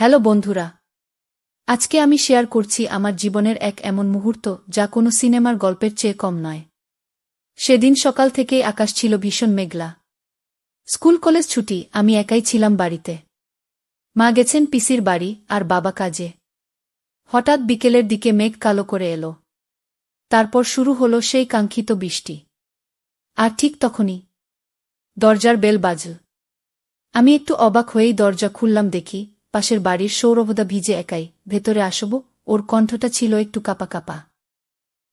Hello বন্ধুরা, আজকে আমি শেয়ার করছি আমার জীবনের এক এমন মুহূর্ত যা কোনো সিনেমার গল্পের চেয়ে কম নয়। সেদিন সকাল থেকেই আকাশ ছিল ভীষণ মেঘলা। স্কুল কলেজ ছুটি, আমি একাই ছিলাম বাড়িতে। মা গেছেন পিসির বাড়ি আর বাবা কাজে। হঠাৎ বিকেলের দিকে মেঘ কালো করে এলো। তারপর শুরু হলো সেই কাঙ্ক্ষিত বৃষ্টি। আর ঠিক তখনই দরজার বেল বাজল। আমি একটু অবাক হয়েই দরজা খুললাম, দেখি পাশের বাড়ির সৌরভদা ভিজে একাই। ভেতরে আসব। ওর কণ্ঠটা ছিল একটু কাঁপা কাঁপা।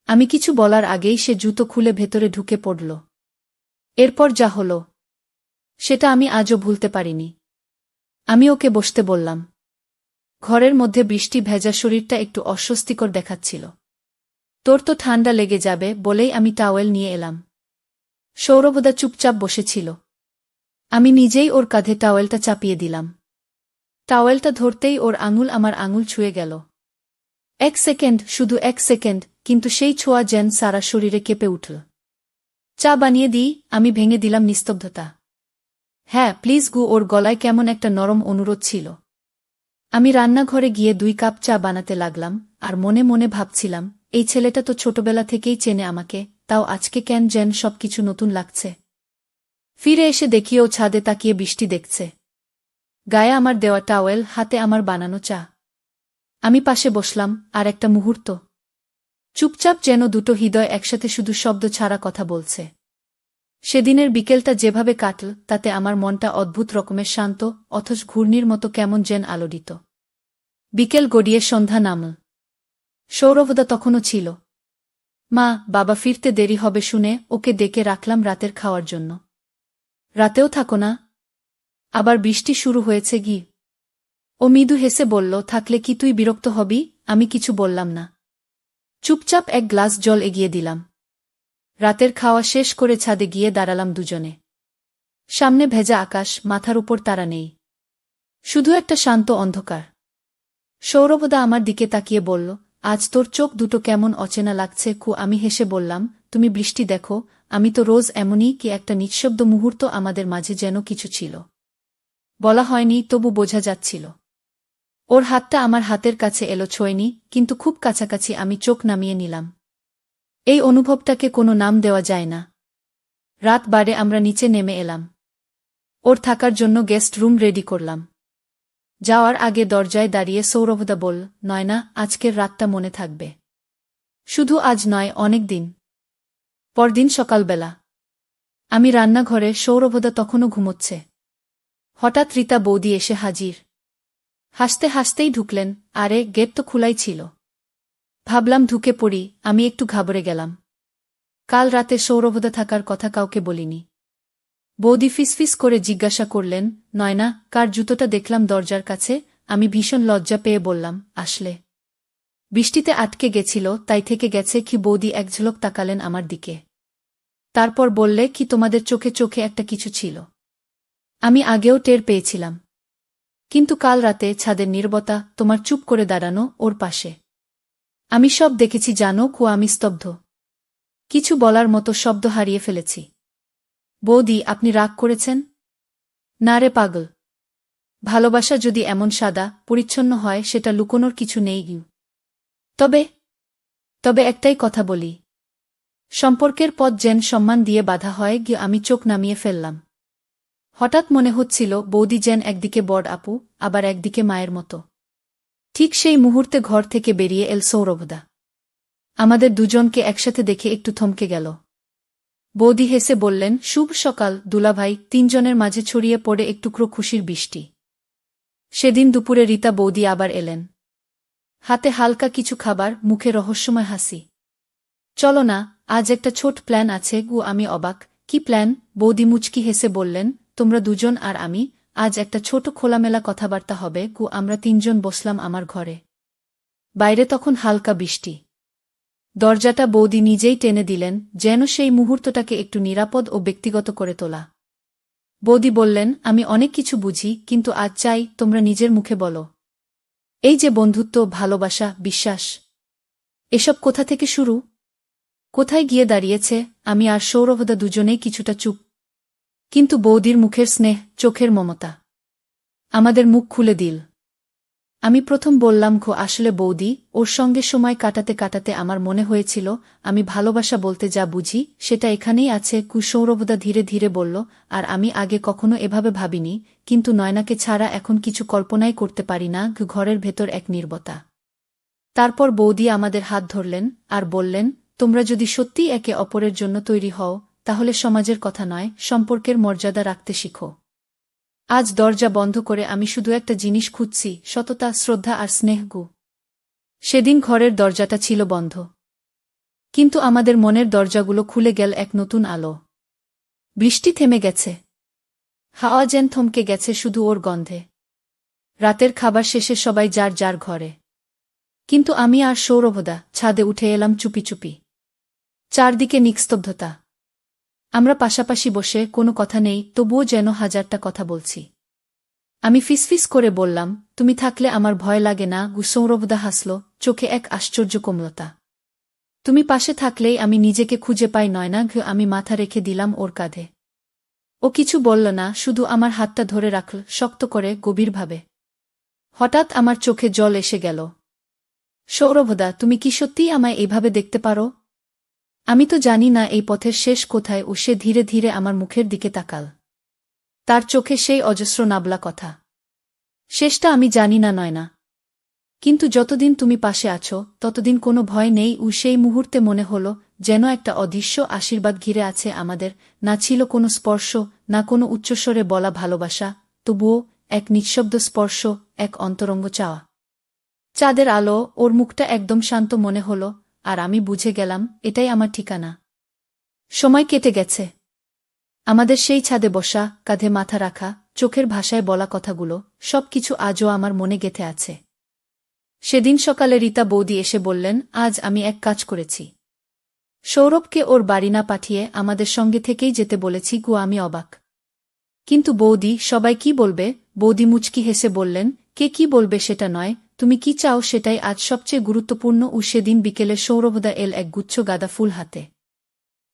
আমি কিছু বলার আগেই সে জুতো খুলে ভেতরে ঢুকে পড়ল। এরপর যা হলো সেটা আমি আজও ভুলতে পারিনি। আমি ওকে বসতে বললাম। ঘরের মধ্যে বৃষ্টি ভেজা শরীরটা একটু অস্বস্তিকর দেখাচ্ছিল। তোর তো ঠান্ডা লেগে যাবে বলেই আমি টাওয়েল নিয়ে এলাম। সৌরভদা চুপচাপ বসেছিল। আমি নিজেই ওর কাঁধে টাওয়েলটা চাপিয়ে দিলাম। টাওয়েলটা ধরতেই ওর আঙুল আমার আঙুল ছুঁয়ে গেল। এক সেকেন্ড, শুধু এক সেকেন্ড, কিন্তু সেই ছোঁয়া যেন সারা শরীরে কেঁপে উঠল। চা বানিয়ে দিই, আমি ভেঙে দিলাম নিস্তব্ধতা। হ্যাঁ প্লিজ গু। ওর গলায় কেমন একটা নরম অনুরোধ ছিল। আমি রান্নাঘরে গিয়ে 2 কাপ চা বানাতে লাগলাম, আর মনে মনে ভাবছিলাম, এই ছেলেটা তো ছোটবেলা থেকেই চেনে আমাকে, তাও আজকে কেন যেন সবকিছু নতুন লাগছে। ফিরে এসে দেখি ও ছাদে তাকিয়ে বৃষ্টি দেখছে। গায়ে আমার দেওয়া টাওয়েল, হাতে আমার বানানো চা। আমি পাশে বসলাম, আর একটা মুহূর্ত চুপচাপ, যেন দুটো হৃদয় একসাথে শুধু শব্দ ছাড়া কথা বলছে। সেদিনের বিকেলটা যেভাবে কাটল তাতে আমার মনটা অদ্ভুত রকমের শান্ত, অথচ ঘূর্ণির মতো কেমন যেন আলোড়িত। বিকেল গড়িয়ে সন্ধ্যা নামল। সৌরভদা তখনও ছিল। মা বাবা ফিরতে দেরি হবে শুনে ওকে ডেকে রাখলাম রাতের খাওয়ার জন্য। রাতেও থাকো না? আবার বৃষ্টি শুরু হয়েছে গি। ও মৃদু হেসে বলল, থাকলে কি তুই বিরক্ত হবি? আমি কিছু বললাম না। চুপচাপ এক গ্লাস জল এগিয়ে দিলাম। রাতের খাওয়া শেষ করে ছাদে গিয়ে দাঁড়ালাম দুজনে। সামনে ভেজা আকাশ, মাথার উপর তারা নেই। শুধু একটা শান্ত অন্ধকার। সৌরভদা আমার দিকে তাকিয়ে বলল, আজ তোর চোখ দুটো কেমন অচেনা লাগছে কু। আমি হেসে বললাম, তুমি বৃষ্টি দেখো, আমি তো রোজ এমনই। কি একটা নিঃশব্দ মুহূর্ত আমাদের মাঝে, যেন কিছু ছিল। বলা হয়নি, তবু বোঝা যাচ্ছিল। ওর হাতটা আমার হাতের কাছে এলো, ছোঁয়নি, কিন্তু খুব কাছাকাছি। আমি চোখ নামিয়ে নিলাম। এই অনুভবটাকে কোনো নাম দেওয়া যায় না। রাত বাড়ে আমরা নিচে নেমে এলাম। ওর থাকার জন্য গেস্ট রুম রেডি করলাম। যাওয়ার আগে দরজায় দাঁড়িয়ে সৌরভদা বলল, নয়না, আজকের রাতটা মনে থাকবে। শুধু আজ নয়, অনেক দিন। পরদিন সকালবেলা আমি রান্নাঘরে, সৌরভদা তখনও ঘুমোচ্ছে। হঠাৎ রীতা বৌদি এসে হাজির। হাসতে হাসতেই ঢুকলেন। আরে, গেট তো খোলাই ছিল। ভাবলাম ঢুকে পড়ি। আমি একটু ঘাবড়ে গেলাম। কাল রাতে সৌরভদা থাকার কথা কাউকে বলিনি। বৌদি ফিসফিস করে জিজ্ঞাসা করলেন, নয়না, কার জুতোটা দেখলাম দরজার কাছে? আমি ভীষণ লজ্জা পেয়ে বললাম, আসলে বৃষ্টিতে আটকে গেছিল, তাই থেকে গেছে কি। বৌদি এক ঝলক তাকালেন আমার দিকে। তারপর বললে, কি তোমাদের চোখে চোখে একটা কিছু ছিল। আমি আগেও টের পেয়েছিলাম, কিন্তু কাল রাতে ছাদের নীরবতা, তোমার চুপ করে দাঁড়ানো ওর পাশে, আমি সব দেখেছি জানো কু। আমি স্তব্ধ। কিছু বলার মতো শব্দ হারিয়ে ফেলেছি। বৌদি, আপনি রাগ করেছেন? না রে পাগল। ভালোবাসা যদি এমন সাদা পরিচ্ছন্ন হয়, সেটা লুকোনোর কিছু নেই গিউ। তবে তবে একটাই কথা বলি, সম্পর্কের পথ যেন সম্মান দিয়ে বাঁধা হয় গিয়ে। আমি চোখ নামিয়ে ফেললাম। হঠাৎ মনে হচ্ছিল বৌদি যেন একদিকে বড় আপু, আবার একদিকে মায়ের মতো। ঠিক সেই মুহূর্তে ঘর থেকে বেরিয়ে এল সৌরভদা। আমাদের দুজনকে একসাথে দেখে একটু থমকে গেল। বৌদি হেসে বললেন, শুভ সকাল দুলাভাই। তিনজনের মাঝে ছড়িয়ে পড়ে একটুকরো খুশির বৃষ্টি। সেদিন দুপুরে রীতা বৌদি আবার এলেন। হাতে হালকা কিছু খাবার, মুখে রহস্যময় হাসি। চলো না, আজ একটা ছোট প্ল্যান আছে গু। আমি অবাক। কি প্ল্যান? বৌদি মুচকি হেসে বললেন, তোমরা দুজন আর আমি, আজ একটা ছোট খোলামেলা কথাবার্তা হবে গু। আমরা তিনজন বসলাম আমার ঘরে। বাইরে তখন হালকা বৃষ্টি। দরজাটা বৌদি নিজেই টেনে দিলেন, যেন সেই মুহূর্তটাকে একটু নিরাপদ ও ব্যক্তিগত করে তোলা। বৌদি বললেন, আমি অনেক কিছু বুঝি, কিন্তু আজ চাই তোমরা নিজের মুখে বলো। এই যে বন্ধুত্ব, ভালোবাসা, বিশ্বাস, এসব কোথা থেকে শুরু, কোথায় গিয়ে দাঁড়িয়েছে? আমি আর সৌরভদা দুজনেই কিছুটা চুপ। কিন্তু বৌদির মুখের স্নেহ, চোখের মমতা আমাদের মুখ খুলে দিল। আমি প্রথম বললাম, আসলে বৌদি, ওর সঙ্গে সময় কাটাতে কাটাতে আমার মনে হয়েছিল আমি ভালোবাসা বলতে যা বুঝি সেটা এখানেই আছে। সৌরভদা ধীরে ধীরে বলল, আর আমি আগে কখনো এভাবে ভাবিনি, কিন্তু নয়নাকে ছাড়া এখন কিছু কল্পনাই করতে পারি না। ঘরের ভেতর এক নীরবতা। তারপর বৌদি আমাদের হাত ধরলেন আর বললেন, তোমরা যদি সত্যিই একে অপরের জন্য তৈরি হও, তাহলে সমাজের কথা নয়, সম্পর্কের মর্যাদা রাখতে শিখো। আজ দরজা বন্ধ করে আমি শুধু একটা জিনিস খুঁজছি, সততা, শ্রদ্ধা আর স্নেহগু। সেদিন ঘরের দরজাটা ছিল বন্ধ, কিন্তু আমাদের মনের দরজাগুলো খুলে গেল এক নতুন আলো। বৃষ্টি থেমে গেছে, হাওয়া যেন থমকে গেছে শুধু ওর গন্ধে। রাতের খাবার শেষে সবাই যার যার ঘরে, কিন্তু আমি আর সৌরভদা ছাদে উঠে এলাম চুপি চুপি। চারদিকে নিস্তব্ধতা। আমরা পাশাপাশি বসে, কোনো কথা নেই, তবুও যেন হাজারটা কথা বলছি। আমি ফিসফিস করে বললাম, তুমি থাকলে আমার ভয় লাগে না। সৌরভদা হাসল, চোখে এক আশ্চর্য কোমলতা। তুমি পাশে থাকলেই আমি নিজেকে খুঁজে পাই নয়না। আমি মাথা রেখে দিলাম ওর কাঁধে। ও কিছু বলল না, শুধু আমার হাতটা ধরে রাখল শক্ত করে, গভীরভাবে। হঠাৎ আমার চোখে জল এসে গেল। সৌরভদা, তুমি কি সত্যিই আমায় এইভাবে দেখতে পারো? আমি তো জানি না এই পথের শেষ কোথায়। ও সে ধীরে ধীরে আমার মুখের দিকে তাকাল। তার চোখে সেই অজস্র নাবলা কথা। শেষটা আমি জানি না নয়না, কিন্তু যতদিন তুমি পাশে আছো ততদিন কোনো ভয় নেই। সেই মুহূর্তে মনে হল যেন একটা অদৃশ্য আশীর্বাদ ঘিরে আছে আমাদের। না ছিল কোনো স্পর্শ, না কোনো উচ্চস্বরে বলা ভালোবাসা, তবুও এক নিঃশব্দ স্পর্শ, এক অন্তরঙ্গ চাওয়া। চাঁদের আলো, ওর মুখটা একদম শান্ত মনে হল, আর আমি বুঝে গেলাম এটাই আমার ঠিকানা। সময় কেটে গেছে। আমাদের সেই ছাদে বসা, কাঁধে মাথা রাখা, চোখের ভাষায় বলা কথাগুলো, সবকিছু আজও আমার মনে গেঁথে আছে। সেদিন সকালে রীতা বৌদি এসে বললেন, আজ আমি এক কাজ করেছি। সৌরভকে ওর বাড়ি না পাঠিয়ে আমাদের সঙ্গে থেকেই যেতে বলেছি। আমি অবাক। কিন্তু বৌদি, সবাই কি বলবে? বৌদি মুচকি হেসে বললেন, কে কি বলবে সেটা নয়, তুমি কি চাও সেটাই আজ সবচেয়ে গুরুত্বপূর্ণ। সেদিন বিকেলে সৌরভদা এল এক গুচ্ছ গাঁদা ফুল হাতে।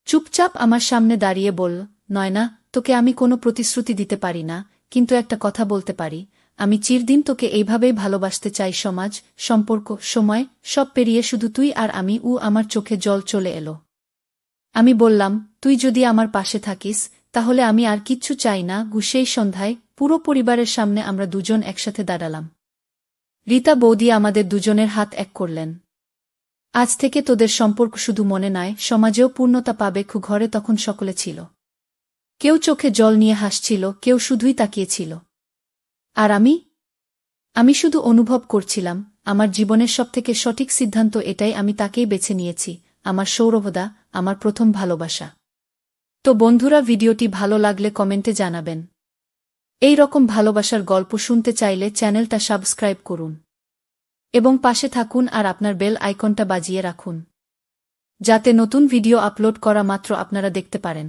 চুপচাপ আমার সামনে দাঁড়িয়ে বলল, নয়না, তোকে আমি কোনো প্রতিশ্রুতি দিতে পারি না, কিন্তু একটা কথা বলতে পারি, আমি চিরদিন তোকে এইভাবেই ভালোবাসতে চাই। সমাজ, সম্পর্ক, সময়, সব পেরিয়ে শুধু তুই আর আমি। আমার চোখে জল চলে এলো। আমি বললাম, তুই যদি আমার পাশে থাকিস, তাহলে আমি আর কিচ্ছু চাই না। সেই সন্ধ্যায় পুরো পরিবারের সামনে আমরা দুজন একসাথে দাঁড়ালাম। রীতা বৌদি আমাদের দুজনের হাত এক করলেন। আজ থেকে তোদের সম্পর্ক শুধু মনে নয়, সমাজেও পূর্ণতা পাবে। ঘরে তখন সকলে ছিল। কেউ চোখে জল নিয়ে হাসছিল, কেউ শুধুই তাকিয়েছিল। আর আমি শুধু অনুভব করছিলাম, আমার জীবনের সবথেকে সঠিক সিদ্ধান্ত এটাই। আমি তাকেই বেছে নিয়েছি, আমার সৌরভদা, আমার প্রথম ভালোবাসা। তো বন্ধুরা, ভিডিওটি ভালো লাগলে কমেন্টে জানাবেন। এই রকম ভালোবাসার গল্প শুনতে চাইলে চ্যানেলটা সাবস্ক্রাইব করুন এবং পাশে থাকুন আর আপনার বেল আইকনটা বাজিয়ে রাখুন, যাতে নতুন ভিডিও আপলোড করা মাত্র আপনারা দেখতে পারেন।